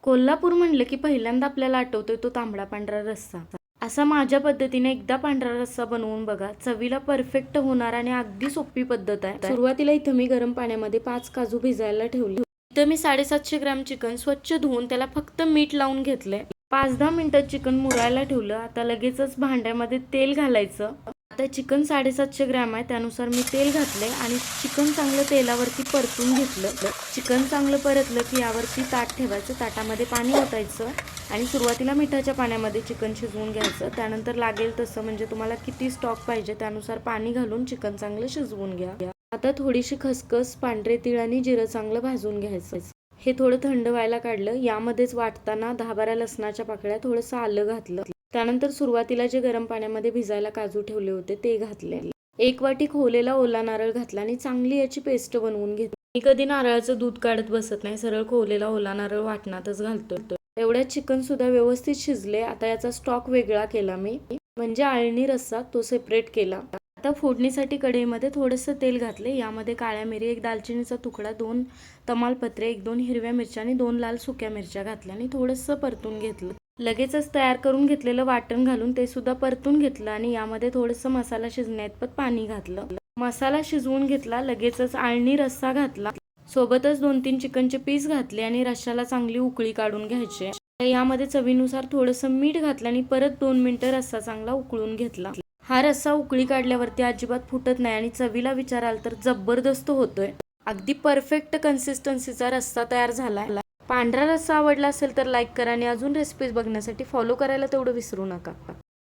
कोल्हापूर म्हणलं की पहिल्यांदा आपल्याला आठवतोय तो तांबडा पांढरा रस्सा. असा माझ्या पद्धतीने एकदा पांढरा रस्सा बनवून बघा. चवीला परफेक्ट होणार आणि अगदी सोपी पद्धत आहे. सुरुवातीला इथं मी गरम पाण्यामध्ये 5 काजू भिजायला ठेवले. इथं मी 750 ग्रॅम चिकन स्वच्छ धुवून त्याला फक्त मीठ लावून घेतलंय. 5-10 मिनिटात चिकन मुरायला ठेवलं. आता लगेचच भांड्यामध्ये तेल घालायचं. आता चिकन 750 ग्रॅम आहे, त्यानुसार मी तेल घातलंय आणि चिकन चांगलं तेलावरती परतून घेतलं. चिकन चांगलं परतलं की यावरती ताट ठेवायचं. ताटामध्ये पाणी ओतायचं आणि सुरुवातीला मिठाच्या पाण्यामध्ये चिकन शिजवून घ्यायचं. त्यानंतर लागेल तसं म्हणजे तुम्हाला किती स्टॉक पाहिजे त्यानुसार पाणी घालून चिकन चांगलं शिजवून घ्या. आता थोडीशी खसखस, पांढरे तीळ आणि जिरं चांगलं भाजून घ्यायचं. हे थोडं थंड व्हायला काढलं. यामध्येच वाटताना 10-12 लसणाच्या पाकळ्या, थोडंसं आलं घातलं. त्यानंतर सुरुवातीला जे गरम पाण्यामध्ये भिजायला काजू ठेवले होते ते घातले. 1 वाटी खोवलेला ओला नारळ घातला आणि चांगली याची पेस्ट बनवून घेतली. मी कधी नारळाचं दूध काढत बसत नाही, सरळ खोवलेला ओला नारळ वाटणातच घालतो. एवढ्यात चिकन सुद्धा व्यवस्थित शिजले. आता याचा स्टॉक वेगळा केला मी, म्हणजे आळणी रस्सा तो सेपरेट केला. आता फोडणीसाठी कढईमध्ये थोडंसं तेल घातले. यामध्ये काळ्या मिरी, 1 दालचिनीचा तुकडा, 2 तमालपत्रे, 1-2 हिरव्या मिरच्या आणि 2 लाल सुक्या मिरच्या घातल्या आणि थोडंसं परतून घेतलं. लगेचच तयार करून घेतलेलं वाटण घालून ते सुद्धा परतून घेतलं आणि यामध्ये थोडंसं मसाला शिजण्याइतपत पाणी घातलं. मसाला शिजवून घेतला. लगेचच आळणी रस्सा घातला. सोबतच 2-3 चिकनचे पीस घातले आणि रश्श्याला चांगली उकळी काढून घ्यायची. यामध्ये चवीनुसार थोडंसं मीठ घातलं आणि परत 2 मिनिटं रस्सा चांगला उकळून घेतला. हा रस्सा उकळी काढल्यावरती अजिबात फुटत नाही आणि चवीला विचाराल तर जबरदस्त होतोय. अगदी परफेक्ट कन्सिस्टन्सीचा रस्सा तयार झालाय. पांढरा रस्सा आवडला असेल तर लाईक करा आणि अजून रेसिपीज बघण्यासाठी फॉलो करायला तेवढं विसरू नका.